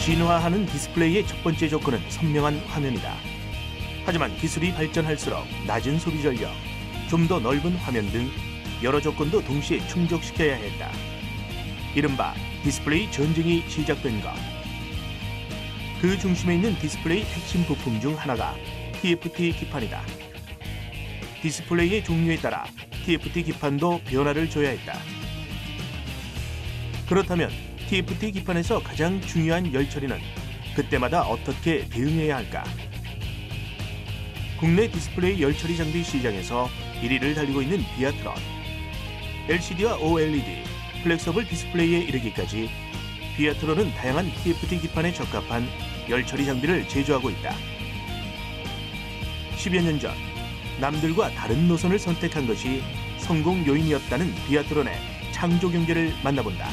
진화하는 디스플레이의 첫 번째 조건은 선명한 화면이다. 하지만 기술이 발전할수록 낮은 소비 전력, 좀 더 넓은 화면 등 여러 조건도 동시에 충족시켜야 했다. 이른바 디스플레이 전쟁이 시작된 것. 그 중심에 있는 디스플레이 핵심 부품 중 하나가 TFT 기판이다. 디스플레이의 종류에 따라 TFT 기판도 변화를 줘야 했다. 그렇다면 TFT 기판에서 가장 중요한 열 처리는 그때마다 어떻게 대응해야 할까? 국내 디스플레이 열 처리 장비 시장에서 1위를 달리고 있는 비아트론. LCD와 OLED, 플렉서블 디스플레이에 이르기까지 비아트론은 다양한 TFT 기판에 적합한 열 처리 장비를 제조하고 있다. 10여 년 전 남들과 다른 노선을 선택한 것이 성공 요인이었다는 비아트론의 창조 경제를 만나본다.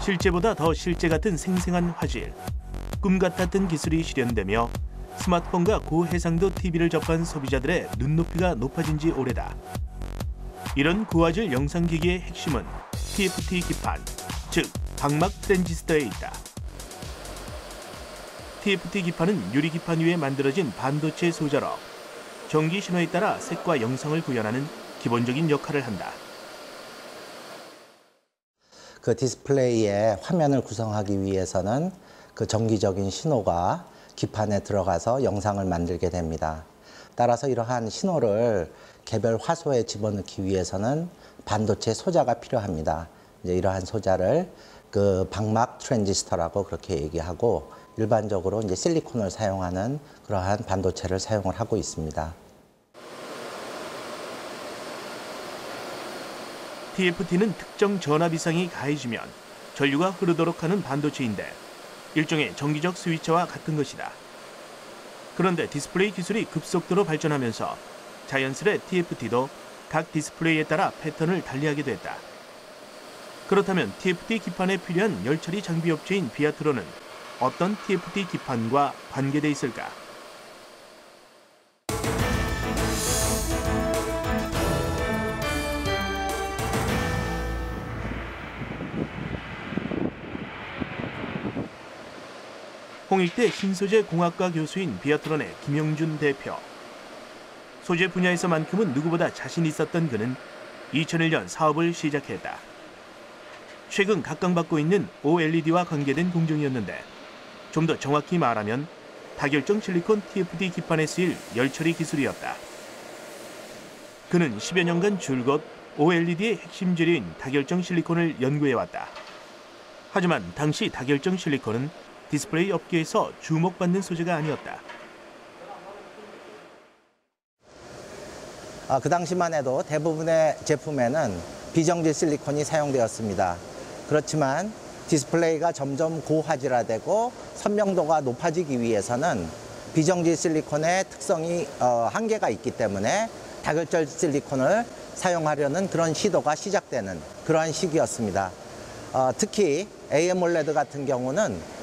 실제보다 더 실제 같은 생생한 화질, 꿈 같았던 기술이 실현되며 스마트폰과 고해상도 TV를 접한 소비자들의 눈높이가 높아진 지 오래다. 이런 고화질 영상기기의 핵심은 TFT 기판, 즉 방막 트랜지스터에 있다. TFT 기판은 유리 기판 위에 만들어진 반도체 소자로 전기 신호에 따라 색과 영상을 구현하는 기본적인 역할을 한다. 그 디스플레이의 화면을 구성하기 위해서는 그 전기적인 신호가 기판에 들어가서 영상을 만들게 됩니다. 따라서 이러한 신호를 개별 화소에 집어넣기 위해서는 반도체 소자가 필요합니다. 이제 이러한 소자를 그 방막 트랜지스터라고 그렇게 얘기하고 일반적으로 이제 실리콘을 사용하는 그러한 반도체를 사용을 하고 있습니다. TFT는 특정 전압 이상이 가해지면 전류가 흐르도록 하는 반도체인데 일종의 전기적 스위처와 같은 것이다. 그런데 디스플레이 기술이 급속도로 발전하면서 자연스레 TFT도 각 디스플레이에 따라 패턴을 달리하게 됐다. 그렇다면 TFT 기판에 필요한 열처리 장비 업체인 비아트론은 어떤 TFT 기판과 관계돼 있을까? 홍익대 신소재 공학과 교수인 비아트론의 김영준 대표. 소재 분야에서만큼은 누구보다 자신 있었던 그는 2001년 사업을 시작했다. 최근 각광받고 있는 OLED와 관계된 공정이었는데 좀 더 정확히 말하면 다결정 실리콘 TFT 기판에 쓰일 열처리 기술이었다. 그는 10여 년간 줄곧 OLED의 핵심 재료인 다결정 실리콘을 연구해왔다. 하지만 당시 다결정 실리콘은 디스플레이 업계에서 주목받는 소재가 아니었다. 그 당시만 해도 대부분의 제품에는 비정질 실리콘이 사용되었습니다. 그렇지만 디스플레이가 점점 고화질화되고 선명도가 높아지기 위해서는 비정질 실리콘의 특성이 한계가 있기 때문에 다결절 실리콘을 사용하려는 그런 시도가 시작되는 그러한 시기였습니다. 특히 AMOLED 같은 경우는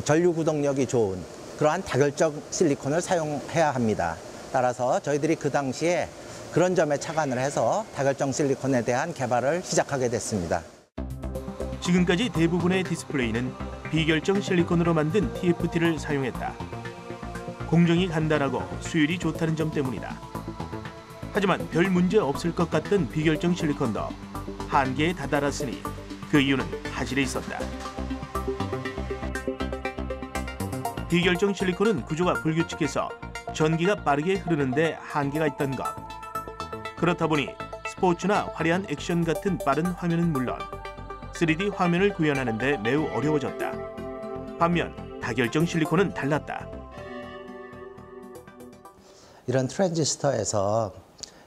전류 구동력이 좋은 그러한 다결적 실리콘을 사용해야 합니다. 따라서 저희들이 그 당시에 그런 점에 착안을 해서 다결정 실리콘에 대한 개발을 시작하게 됐습니다. 지금까지 대부분의 디스플레이는 비결정 실리콘으로 만든 TFT를 사용했다. 공정이 간단하고 수율이 좋다는 점 때문이다. 하지만 별 문제 없을 것 같던 비결정 실리콘도 한계에 다다랐으니 그 이유는 화질에 있었다. 비결정 실리콘은 구조가 불규칙해서 전기가 빠르게 흐르는데 한계가 있던 것. 그렇다 보니 스포츠나 화려한 액션 같은 빠른 화면은 물론 3D 화면을 구현하는 데 매우 어려워졌다. 반면 다결정 실리콘은 달랐다. 이런 트랜지스터에서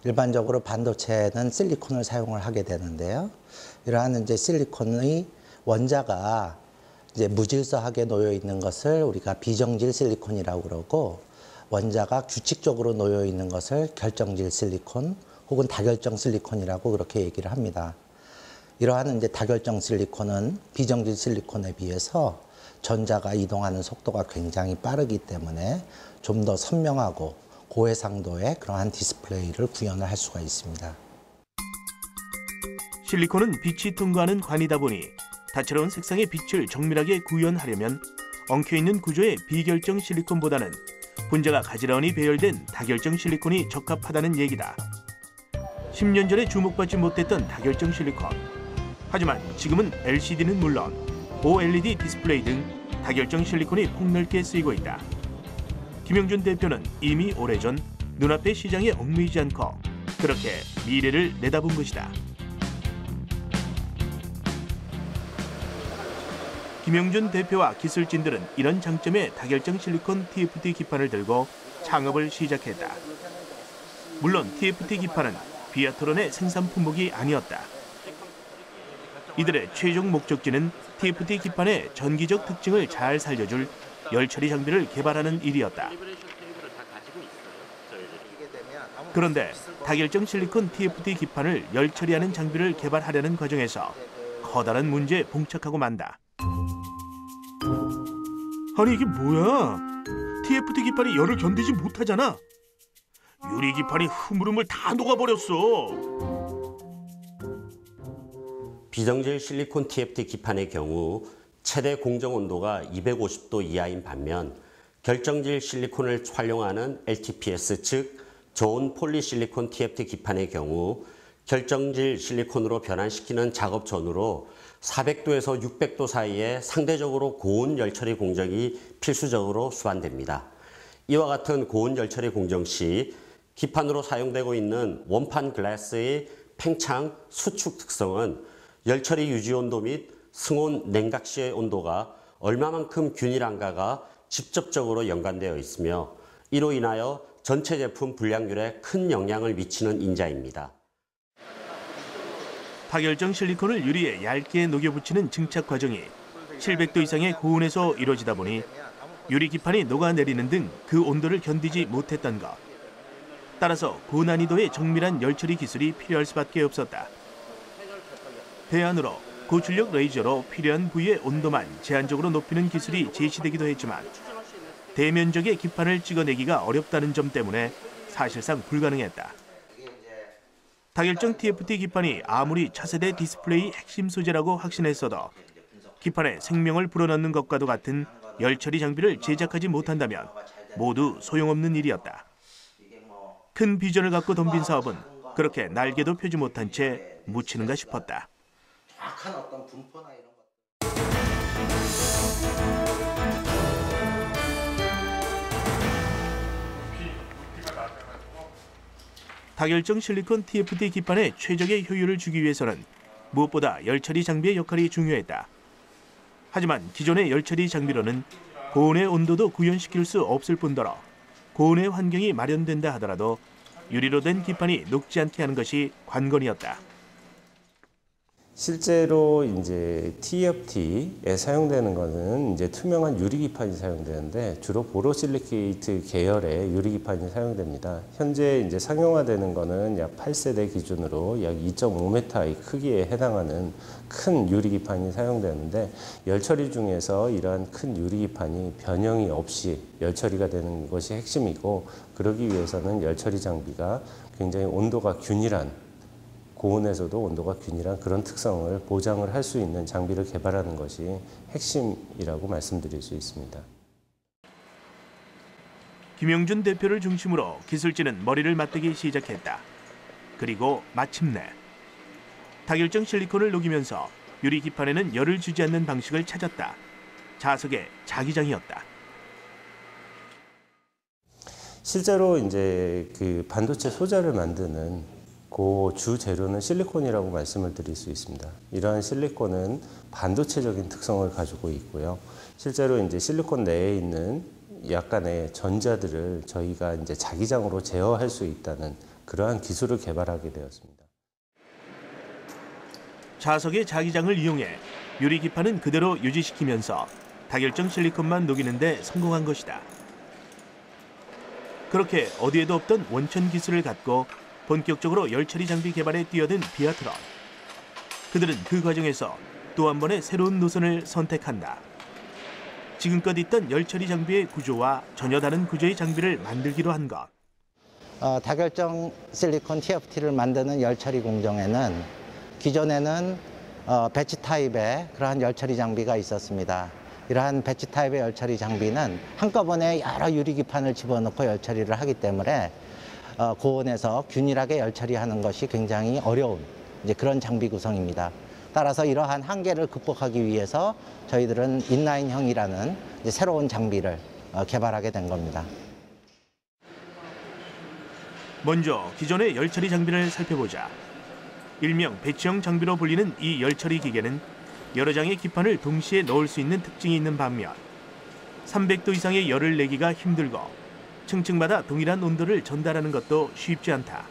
일반적으로 반도체는 실리콘을 사용을 하게 되는데요. 이러한 이제 실리콘의 원자가 이제 무질서하게 놓여 있는 것을 우리가 비정질 실리콘이라고 그러고 원자가 규칙적으로 놓여 있는 것을 결정질 실리콘 혹은 다결정 실리콘이라고 그렇게 얘기를 합니다. 이러한 이제 다결정 실리콘은 비정질 실리콘에 비해서 전자가 이동하는 속도가 굉장히 빠르기 때문에 좀 더 선명하고 고해상도의 그러한 디스플레이를 구현을 할 수가 있습니다. 실리콘은 빛이 통과하는 관이다 보니 다채로운 색상의 빛을 정밀하게 구현하려면 엉켜있는 구조의 비결정 실리콘보다는 분자가 가지런히 배열된 다결정 실리콘이 적합하다는 얘기다. 10년 전에 주목받지 못했던 다결정 실리콘. 하지만 지금은 LCD는 물론 OLED 디스플레이 등 다결정 실리콘이 폭넓게 쓰이고 있다. 김영준 대표는 이미 오래전 눈앞의 시장에 얽매이지 않고 그렇게 미래를 내다본 것이다. 김영준 대표와 기술진들은 이런 장점의 다결정 실리콘 TFT 기판을 들고 창업을 시작했다. 물론 TFT 기판은 비아트론의 생산 품목이 아니었다. 이들의 최종 목적지는 TFT 기판의 전기적 특징을 잘 살려줄 열처리 장비를 개발하는 일이었다. 그런데 다결정 실리콘 TFT 기판을 열처리하는 장비를 개발하려는 과정에서 커다란 문제에 봉착하고 만다. 아니 이게 뭐야? TFT 기판이 열을 견디지 못하잖아. 유리 기판이 흐물흐물 다 녹아버렸어. 비정질 실리콘 TFT 기판의 경우 최대 공정 온도가 250도 이하인 반면 결정질 실리콘을 활용하는 LTPS 즉 저온 폴리실리콘 TFT 기판의 경우 결정질 실리콘으로 변환시키는 작업 전후로 400도에서 600도 사이에 상대적으로 고온 열처리 공정이 필수적으로 수반됩니다. 이와 같은 고온 열처리 공정 시 기판으로 사용되고 있는 원판 글라스의 팽창, 수축 특성은 열처리 유지 온도 및 승온 냉각 시의 온도가 얼마만큼 균일한가가 직접적으로 연관되어 있으며 이로 인하여 전체 제품 불량률에 큰 영향을 미치는 인자입니다. 다결정 실리콘을 유리에 얇게 녹여붙이는 증착 과정이 700도 이상의 고온에서 이루어지다 보니 유리 기판이 녹아내리는 등 그 온도를 견디지 못했던 것. 따라서 고난이도의 정밀한 열처리 기술이 필요할 수밖에 없었다. 대안으로 고출력 레이저로 필요한 부위의 온도만 제한적으로 높이는 기술이 제시되기도 했지만 대면적의 기판을 찍어내기가 어렵다는 점 때문에 사실상 불가능했다. 다결정 TFT 기판이 아무리 차세대 디스플레이 핵심 소재라고 확신했어도 기판에 생명을 불어넣는 것과도 같은 열처리 장비를 제작하지 못한다면 모두 소용없는 일이었다. 큰 비전을 갖고 덤빈 사업은 그렇게 날개도 펴지 못한 채 묻히는가 싶었다. 정확한 어떤 분포나 이런 것. 다결정 실리콘 TFT 기판의 최적의 효율을 주기 위해서는 무엇보다 열처리 장비의 역할이 중요했다. 하지만 기존의 열처리 장비로는 고온의 온도도 구현시킬 수 없을 뿐더러 고온의 환경이 마련된다 하더라도 유리로 된 기판이 녹지 않게 하는 것이 관건이었다. 실제로 이제 TFT에 사용되는 것은 이제 투명한 유리기판이 사용되는데 주로 보로실리케이트 계열의 유리기판이 사용됩니다. 현재 이제 상용화되는 것은 약 8세대 기준으로 약 2.5m의 크기에 해당하는 큰 유리기판이 사용되는데 열처리 중에서 이러한 큰 유리기판이 변형이 없이 열처리가 되는 것이 핵심이고 그러기 위해서는 열처리 장비가 굉장히 온도가 균일한 고온에서도 온도가 균일한 그런 특성을 보장을 할 수 있는 장비를 개발하는 것이 핵심이라고 말씀드릴 수 있습니다. 김영준 대표를 중심으로 기술진은 머리를 맞대기 시작했다. 그리고 마침내 다결정 실리콘을 녹이면서 유리 기판에는 열을 주지 않는 방식을 찾았다. 자석의 자기장이었다. 실제로 이제 그 반도체 소자를 만드는 그 주 재료는 실리콘이라고 말씀을 드릴 수 있습니다. 이러한 실리콘은 반도체적인 특성을 가지고 있고요. 실제로 이제 실리콘 내에 있는 약간의 전자들을 저희가 이제 자기장으로 제어할 수 있다는 그러한 기술을 개발하게 되었습니다. 자석의 자기장을 이용해 유리 기판은 그대로 유지시키면서 다결정 실리콘만 녹이는 데 성공한 것이다. 그렇게 어디에도 없던 원천 기술을 갖고 본격적으로 열처리 장비 개발에 뛰어든 비아트론. 그들은 그 과정에서 또 한 번의 새로운 노선을 선택한다. 지금껏 있던 열 처리 장비의 구조와 전혀 다른 구조의 장비를 만들기로 한 것. 다결정 실리콘 TFT를 만드는 열 처리 공정에는 기존에는 배치 타입의 그러한 열 처리 장비가 있었습니다. 이러한 배치 타입의 열 처리 장비는 한꺼번에 여러 유리기판을 집어넣고 열 처리를 하기 때문에 고온에서 균일하게 열 처리하는 것이 굉장히 어려운 그런 장비 구성입니다. 따라서 이러한 한계를 극복하기 위해서 저희들은 인라인형이라는 새로운 장비를 개발하게 된 겁니다. 먼저 기존의 열 처리 장비를 살펴보자. 일명 배치형 장비로 불리는 이 열 처리 기계는 여러 장의 기판을 동시에 넣을 수 있는 특징이 있는 반면 300도 이상의 열을 내기가 힘들고 층층마다 동일한 온도를 전달하는 것도 쉽지 않다.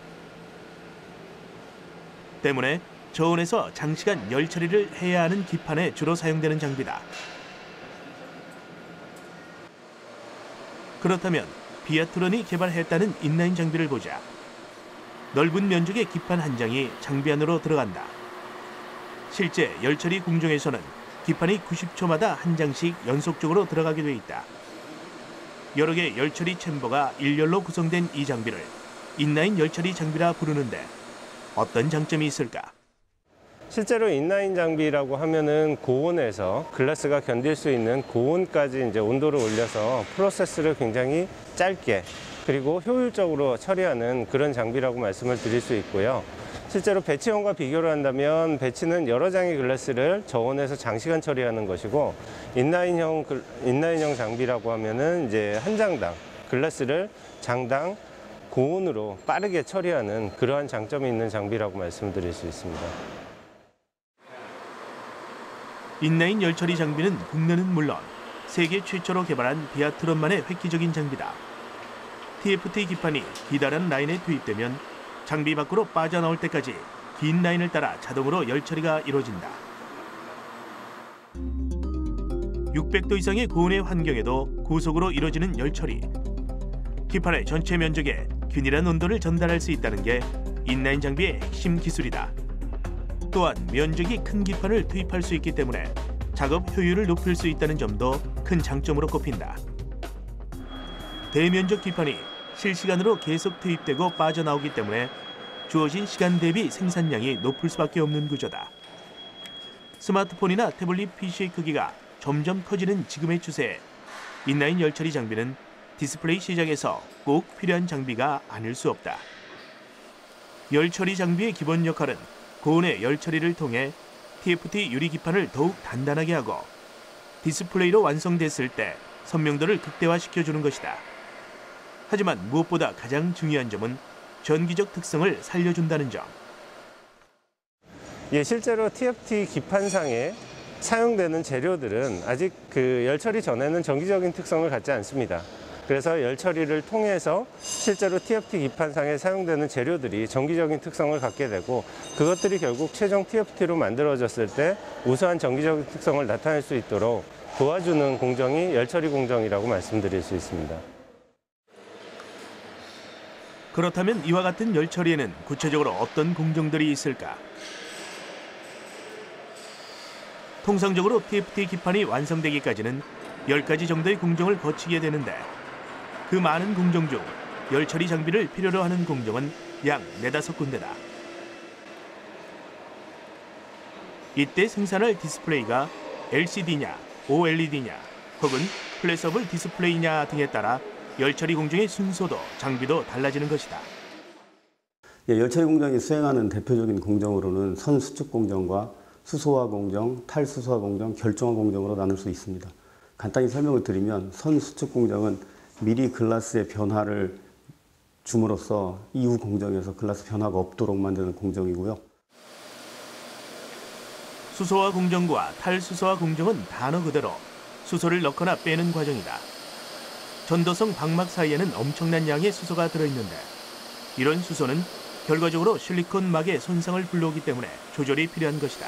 때문에 저온에서 장시간 열 처리를 해야 하는 기판에 주로 사용되는 장비다. 그렇다면 비아트론이 개발했다는 인라인 장비를 보자. 넓은 면적의 기판 한 장이 장비 안으로 들어간다. 실제 열 처리 공정에서는 기판이 90초마다 한 장씩 연속적으로 들어가게 돼 있다. 여러 개의 열 처리 챔버가 일렬로 구성된 이 장비를 인라인 열 처리 장비라 부르는데 어떤 장점이 있을까? 실제로 인라인 장비라고 하면은 고온에서 글라스가 견딜 수 있는 고온까지 이제 온도를 올려서 프로세스를 굉장히 짧게 그리고 효율적으로 처리하는 그런 장비라고 말씀을 드릴 수 있고요. 실제로 배치형과 비교를 한다면 배치는 여러 장의 글라스를 저온에서 장시간 처리하는 것이고 인라인형 장비라고 하면은 이제 한 장당 글라스를 장당 고온으로 빠르게 처리하는 그러한 장점이 있는 장비라고 말씀드릴 수 있습니다. 인라인 열 처리 장비는 국내는 물론 세계 최초로 개발한 비아트론만의 획기적인 장비다. TFT 기판이 기다란 라인에 투입되면 장비 밖으로 빠져나올 때까지 긴 라인을 따라 자동으로 열 처리가 이루어진다. 600도 이상의 고온의 환경에도 고속으로 이루어지는 열 처리. 기판의 전체 면적에 균일한 온도를 전달할 수 있다는 게 인라인 장비의 핵심 기술이다. 또한 면적이 큰 기판을 투입할 수 있기 때문에 작업 효율을 높일 수 있다는 점도 큰 장점으로 꼽힌다. 대면적 기판이 실시간으로 계속 투입되고 빠져나오기 때문에 주어진 시간 대비 생산량이 높을 수밖에 없는 구조다. 스마트폰이나 태블릿 PC의 크기가 점점 커지는 지금의 추세에 인라인 열 처리 장비는 디스플레이 시장에서 꼭 필요한 장비가 아닐 수 없다. 열 처리 장비의 기본 역할은 고온의 열 처리를 통해 TFT 유리 기판을 더욱 단단하게 하고 디스플레이로 완성됐을 때 선명도를 극대화시켜주는 것이다. 하지만 무엇보다 가장 중요한 점은 전기적 특성을 살려준다는 점. 예, 실제로 TFT 기판상에 사용되는 재료들은 아직 그 열 처리 전에는 전기적인 특성을 갖지 않습니다. 그래서 열 처리를 통해서 실제로 TFT 기판상에 사용되는 재료들이 전기적인 특성을 갖게 되고 그것들이 결국 최종 TFT로 만들어졌을 때 우수한 전기적인 특성을 나타낼 수 있도록 도와주는 공정이 열 처리 공정이라고 말씀드릴 수 있습니다. 그렇다면 이와 같은 열 처리에는 구체적으로 어떤 공정들이 있을까? 통상적으로 TFT 기판이 완성되기까지는 10가지 정도의 공정을 거치게 되는데 그 많은 공정 중 열 처리 장비를 필요로 하는 공정은 약 4-5군데다. 이때 생산할 디스플레이가 LCD냐, OLED냐, 혹은 플랫서블 디스플레이냐 등에 따라 열 처리 공정의 순서도 장비도 달라지는 것이다. 열 처리 공정이 수행하는 대표적인 공정으로는 선수축 공정과 수소화 공정, 탈수소화 공정, 결정화 공정으로 나눌 수 있습니다. 간단히 설명을 드리면 선수축 공정은 미리 글라스의 변화를 줌으로써 이후 공정에서 글라스 변화가 없도록 만드는 공정이고요. 수소화 공정과 탈수소화 공정은 단어 그대로 수소를 넣거나 빼는 과정이다. 전도성 방막 사이에는 엄청난 양의 수소가 들어있는데 이런 수소는 결과적으로 실리콘 막에 손상을 불러오기 때문에 조절이 필요한 것이다.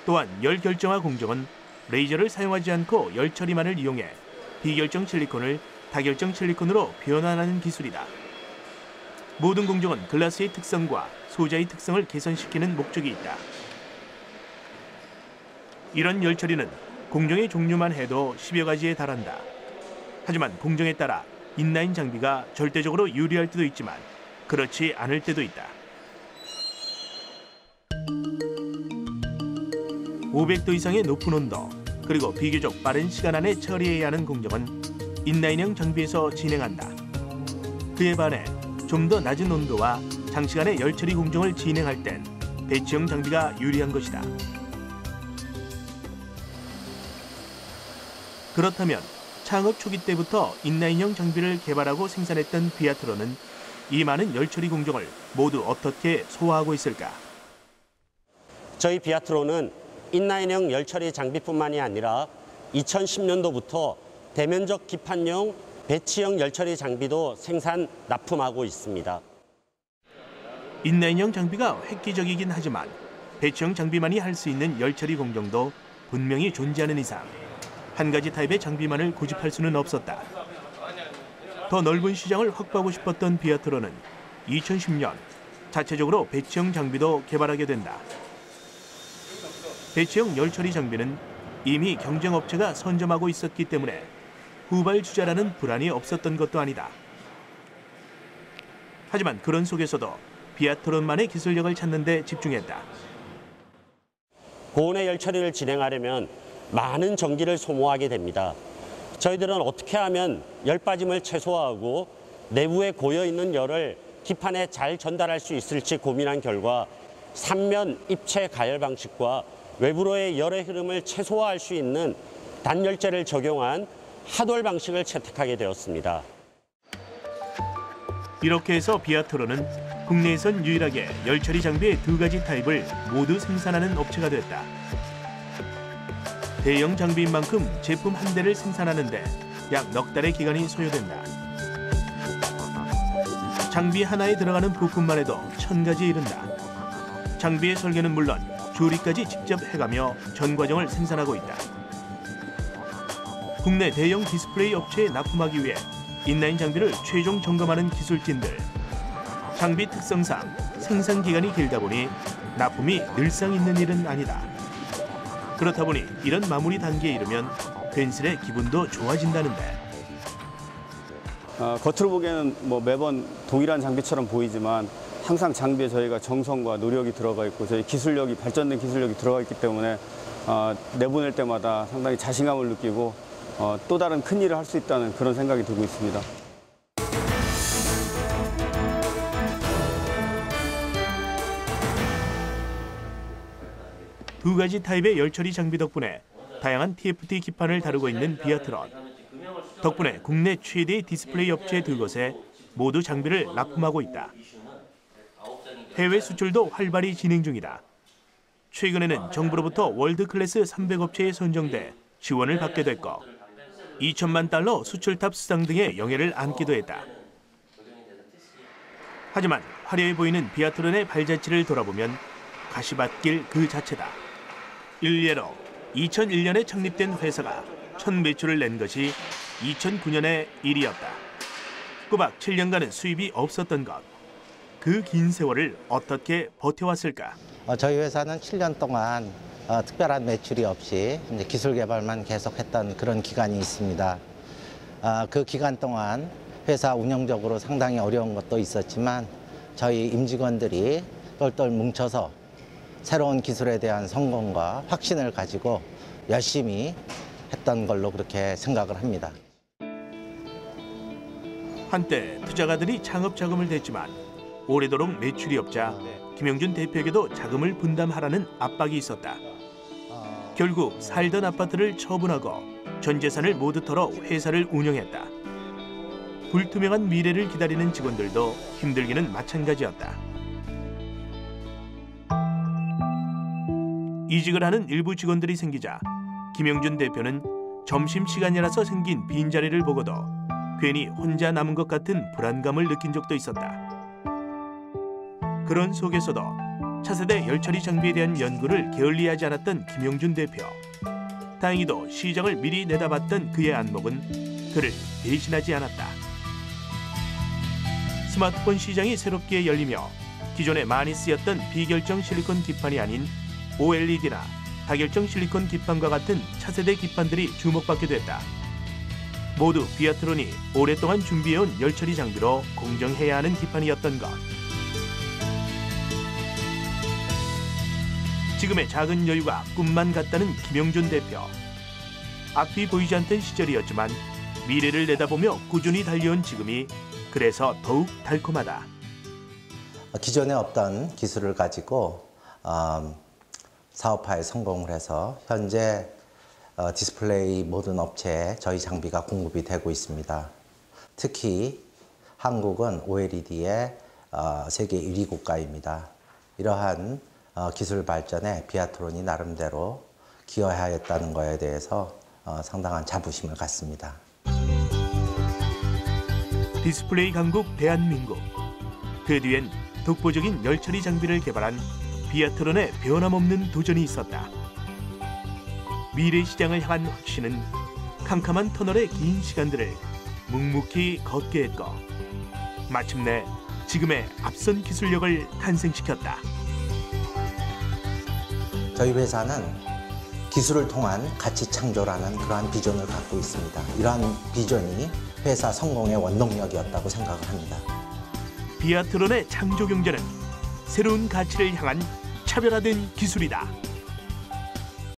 또한 열 결정화 공정은 레이저를 사용하지 않고 열 처리만을 이용해 비결정 실리콘을 다결정 실리콘으로 변환하는 기술이다. 모든 공정은 글라스의 특성과 소재의 특성을 개선시키는 목적이 있다. 이런 열처리는 공정의 종류만 해도 10여 가지에 달한다. 하지만 공정에 따라 인라인 장비가 절대적으로 유리할 때도 있지만 그렇지 않을 때도 있다. 500도 이상의 높은 온도, 그리고 비교적 빠른 시간 안에 처리해야 하는 공정은 인라인형 장비에서 진행한다. 그에 반해 좀 더 낮은 온도와 장시간의 열처리 공정을 진행할 땐 배치형 장비가 유리한 것이다. 그렇다면 창업 초기 때부터 인라인형 장비를 개발하고 생산했던 비아트론은 이 많은 열처리 공정을 모두 어떻게 소화하고 있을까? 저희 비아트론은 인라인형 열처리 장비뿐만이 아니라 2010년도부터 대면적 기판용 배치형 열처리 장비도 생산, 납품하고 있습니다. 인라인형 장비가 획기적이긴 하지만 배치형 장비만이 할 수 있는 열처리 공정도 분명히 존재하는 이상 한 가지 타입의 장비만을 고집할 수는 없었다. 더 넓은 시장을 확보하고 싶었던 비아트론은 2010년 자체적으로 배치형 장비도 개발하게 된다. 배치형 열처리 장비는 이미 경쟁업체가 선점하고 있었기 때문에 후발주자라는 불안이 없었던 것도 아니다. 하지만 그런 속에서도 비아트론만의 기술력을 찾는 데 집중했다. 고온의 열처리를 진행하려면 많은 전기를 소모하게 됩니다. 저희들은 어떻게 하면 열 빠짐을 최소화하고 내부에 고여있는 열을 기판에 잘 전달할 수 있을지 고민한 결과 3면 입체 가열 방식과 외부로의 열의 흐름을 최소화할 수 있는 단열재를 적용한 핫월 방식을 채택하게 되었습니다. 이렇게 해서 비아트론은 국내에선 유일하게 열처리 장비의 두 가지 타입을 모두 생산하는 업체가 됐다. 대형 장비인 만큼 제품 한 대를 생산하는데 약 넉 달의 기간이 소요된다. 장비 하나에 들어가는 부품만 해도 1000가지에 이른다. 장비의 설계는 물론 조립까지 직접 해가며 전 과정을 생산하고 있다. 국내 대형 디스플레이 업체에 납품하기 위해 인라인 장비를 최종 점검하는 기술진들. 장비 특성상 생산 기간이 길다 보니 납품이 늘상 있는 일은 아니다. 그렇다 보니 이런 마무리 단계에 이르면 괜스레 기분도 좋아진다는데. 겉으로 보기에는 매번 동일한 장비처럼 보이지만 항상 장비에 저희가 정성과 노력이 들어가 있고 저희 기술력이 발전된 기술력이 들어가 있기 때문에 내보낼 때마다 상당히 자신감을 느끼고 또 다른 큰 일을 할 수 있다는 그런 생각이 들고 있습니다. 두 가지 타입의 열처리 장비 덕분에 다양한 TFT 기판을 다루고 있는 비아트론. 덕분에 국내 최대의 디스플레이 업체 두 곳에 모두 장비를 납품하고 있다. 해외 수출도 활발히 진행 중이다. 최근에는 정부로부터 월드클래스 300업체에 선정돼 지원을 받게 됐고 2천만 달러 수출탑 수상 등의 영예를 안기도 했다. 하지만 화려해 보이는 비아트론의 발자취를 돌아보면 가시밭길 그 자체다. 일례로 2001년에 창립된 회사가 첫 매출을 낸 것이 2009년의 일이었다. 꼬박 7년간은 수입이 없었던 것. 그 긴 세월을 어떻게 버텨왔을까? 저희 회사는 7년 동안 특별한 매출이 없이 이제 기술 개발만 계속했던 그런 기간이 있습니다. 그 기간 동안 회사 운영적으로 상당히 어려운 것도 있었지만 저희 임직원들이 똘똘 뭉쳐서 새로운 기술에 대한 성공과 확신을 가지고 열심히 했던 걸로 그렇게 생각을 합니다. 한때 투자가들이 창업 자금을 댔지만 오래도록 매출이 없자 김영준 대표에게도 자금을 분담하라는 압박이 있었다. 결국 살던 아파트를 처분하고 전 재산을 모두 털어 회사를 운영했다. 불투명한 미래를 기다리는 직원들도 힘들기는 마찬가지였다. 이직을 하는 일부 직원들이 생기자 김영준 대표는 점심시간이라서 생긴 빈자리를 보고도 괜히 혼자 남은 것 같은 불안감을 느낀 적도 있었다. 그런 속에서도 차세대 열처리 장비에 대한 연구를 게을리하지 않았던 김영준 대표. 다행히도 시장을 미리 내다봤던 그의 안목은 그를 배신하지 않았다. 스마트폰 시장이 새롭게 열리며 기존에 많이 쓰였던 비결정 실리콘 기판이 아닌 OLED나 다결정 실리콘 기판과 같은 차세대 기판들이 주목받게 됐다. 모두 비아트론이 오랫동안 준비해온 열처리 장비로 공정해야 하는 기판이었던 것. 지금의 작은 여유가 꿈만 같다는 김영준 대표. 앞이 보이지 않던 시절이었지만 미래를 내다보며 꾸준히 달려온 지금이 그래서 더욱 달콤하다. 기존에 없던 기술을 가지고 사업화에 성공을 해서 현재 디스플레이 모든 업체에 저희 장비가 공급이 되고 있습니다. 특히 한국은 OLED의 세계 1위 국가입니다. 이러한 기술 발전에 비아트론이 나름대로 기여하였다는 것에 대해서 상당한 자부심을 갖습니다. 디스플레이 강국 대한민국. 그 뒤엔 독보적인 열처리 장비를 개발한 비아트론의 변함없는 도전이 있었다. 미래 시장을 향한 확신은 캄캄한 터널의 긴 시간들을 묵묵히 걷게 했고 마침내 지금의 앞선 기술력을 탄생시켰다. 저희 회사는 기술을 통한 가치 창조라는 그러한 비전을 갖고 있습니다. 이러한 비전이 회사 성공의 원동력이었다고 생각을 합니다. 비아트론의 창조 경제는 새로운 가치를 향한 차별화된 기술이다.